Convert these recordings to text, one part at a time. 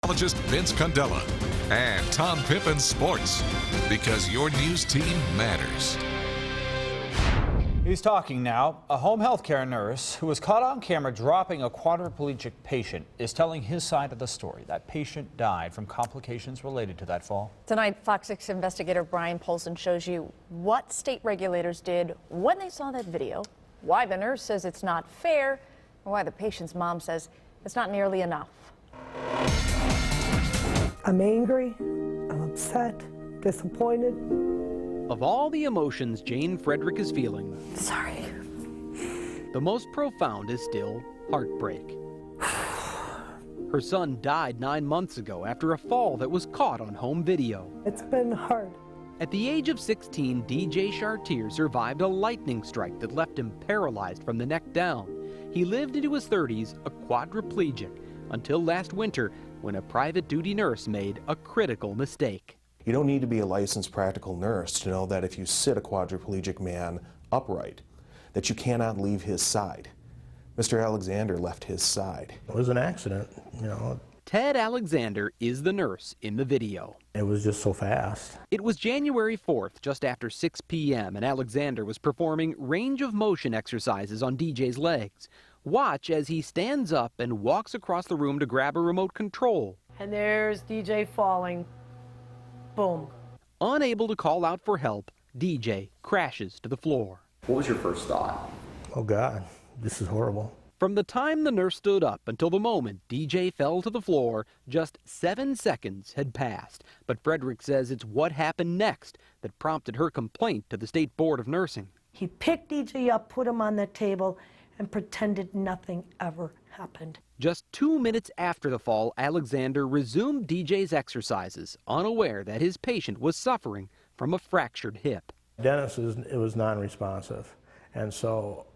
Meteorologist Vince Condella and Tom Pippin Sports, because your news team matters. He's talking now. A home health care nurse who was caught on camera dropping a quadriplegic patient is telling his side of the story. That patient died from complications related to that fall. Tonight, Fox 6 investigator Brian Polson shows you what state regulators did when they saw that video, why the nurse says it's not fair, and why the patient's mom says it's not nearly enough. I'm angry, I'm upset, disappointed. Of all the emotions Jane Frederick is feeling, Sorry. the most profound is still heartbreak. Her son died 9 months ago after a fall that was caught on home video. It's been hard. At the age of 16, DJ Chartier survived a lightning strike that left him paralyzed from the neck down. He lived into his 30s, a quadriplegic, until last winter when a private duty nurse made a critical mistake. You don't need to be a licensed practical nurse to know that if you sit a quadriplegic man upright, that you cannot leave his side. Mr. Alexander left his side. It was an accident, you know. Ted Alexander is the nurse in the video. It was just so fast. It was January 4th, just after 6 p.m., and Alexander was performing range of motion exercises on DJ's legs. Watch as he stands up and walks across the room to grab a remote control. And there's DJ falling. Boom. Unable to call out for help, DJ crashes to the floor. What was your first thought? Oh God, this is horrible. From the time the nurse stood up until the moment DJ fell to the floor, just 7 seconds had passed. But Frederick says it's what happened next that prompted her complaint to the State Board of Nursing. He picked DJ up, put him on the table, and pretended nothing ever happened. Just 2 minutes after the fall, Alexander resumed DJ's exercises, unaware that his patient was suffering from a fractured hip. Dennis was non-responsive. And so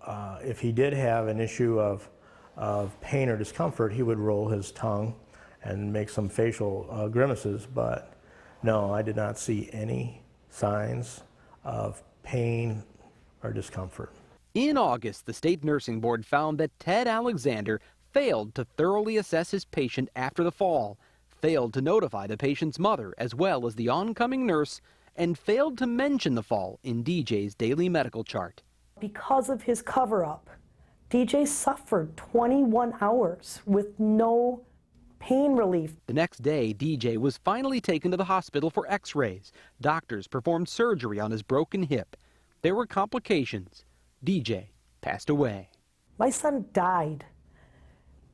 if he did have an issue of pain or discomfort, he would roll his tongue and make some facial grimaces. But no, I did not see any signs of pain or discomfort. In August, the State Nursing Board found that Ted Alexander failed to thoroughly assess his patient after the fall, failed to notify the patient's mother as well as the oncoming nurse, and failed to mention the fall in DJ's daily medical chart. Because of his cover-up, DJ suffered 21 hours with no pain relief. The next day, DJ was finally taken to the hospital for x-rays. Doctors performed surgery on his broken hip. There were complications. DJ passed away. My son died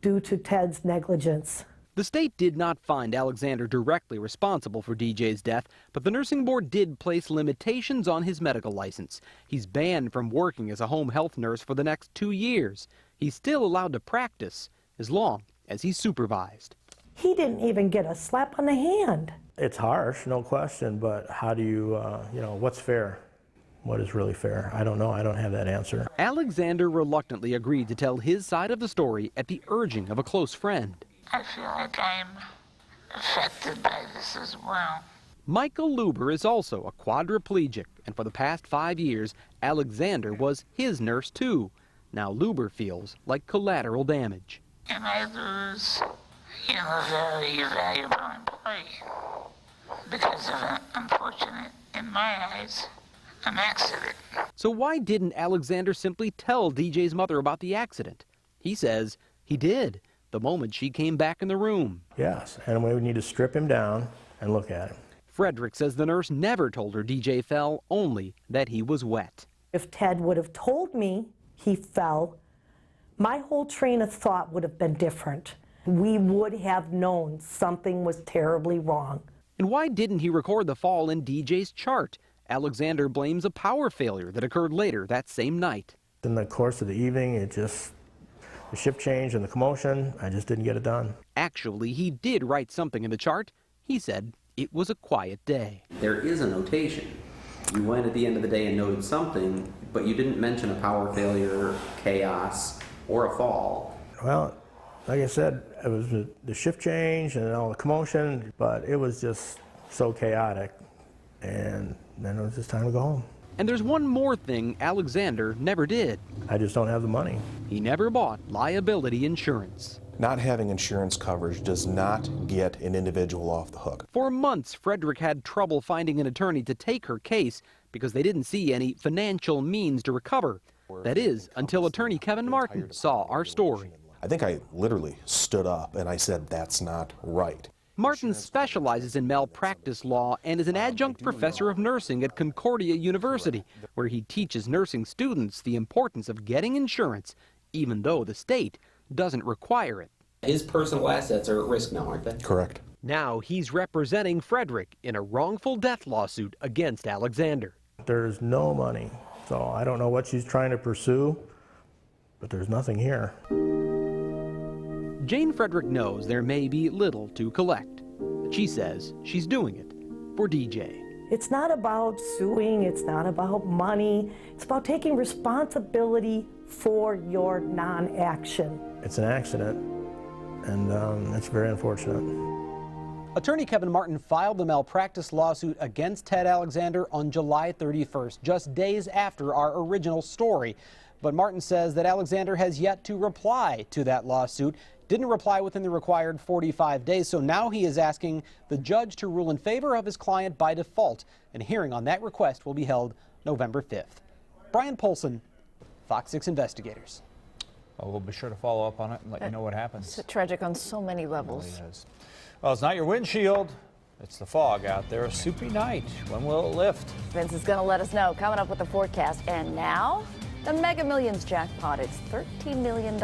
due to Ted's negligence. The state did not find Alexander directly responsible for DJ's death, but the nursing board did place limitations on his medical license. He's banned from working as a home health nurse for the next 2 years. He's still allowed to practice as long as he's supervised. He didn't even get a slap on the hand. It's harsh, no question, but how do you, what's fair? What is really fair? I don't know. I don't have that answer. Alexander reluctantly agreed to tell his side of the story at the urging of a close friend. I feel like I'm affected by this as well. Michael Luber is also a quadriplegic, and for the past 5 years, Alexander was his nurse too. Now Luber feels like collateral damage. And I lose, a very valuable employee because of an unfortunate, in my eyes, an accident. So why didn't Alexander simply tell DJ's mother about the accident? He says he did the moment she came back in the room. Yes, and we would need to strip him down and look at him. Frederick says the nurse never told her DJ fell, only that he was wet. If Ted would have told me he fell, my whole train of thought would have been different. We would have known something was terribly wrong. And why didn't he record the fall in DJ's chart? Alexander blames a power failure that occurred later that same night. In the course of the evening, the shift change and the commotion, I just didn't get it done. Actually, he did write something in the chart. He said it was a quiet day. There is a notation. You went at the end of the day and noted something, but you didn't mention a power failure, chaos, or a fall. Well, like I said, it was the shift change and all the commotion, but it was just so chaotic. And then it was just time to go home. And there's one more thing Alexander never did. I just don't have the money. He never bought liability insurance. Not having insurance coverage does not get an individual off the hook. For months, Frederick had trouble finding an attorney to take her case because they didn't see any financial means to recover. That is, until attorney Kevin Martin saw our story. I think I literally stood up and I said, that's not right. Martin specializes in malpractice law and is an adjunct professor of nursing at Concordia University, where he teaches nursing students the importance of getting insurance, even though the state doesn't require it. His personal assets are at risk now, aren't they? Correct. Now he's representing Frederick in a wrongful death lawsuit against Alexander. There's no money, so I don't know what she's trying to pursue, but there's nothing here. Jane Frederick knows there may be little to collect, but she says she's doing it for DJ. It's not about suing, it's not about money, it's about taking responsibility for your non-action. It's an accident, and it's very unfortunate. Attorney Kevin Martin filed the malpractice lawsuit against Ted Alexander on July 31st, just days after our original story. But Martin says that Alexander has yet to reply to that lawsuit. Didn't reply within the required 45 days, so now he is asking the judge to rule in favor of his client by default. An hearing on that request will be held November 5th. Brian Polson, Fox 6 Investigators. Well, we'll be sure to follow up on it and let you know what happens. It's tragic on so many levels. It really is. Well, it's not your windshield. It's the fog out there. A soupy night. When will it lift? Vince is going to let us know coming up with the forecast. And now, the Mega Millions jackpot. It's $13 million.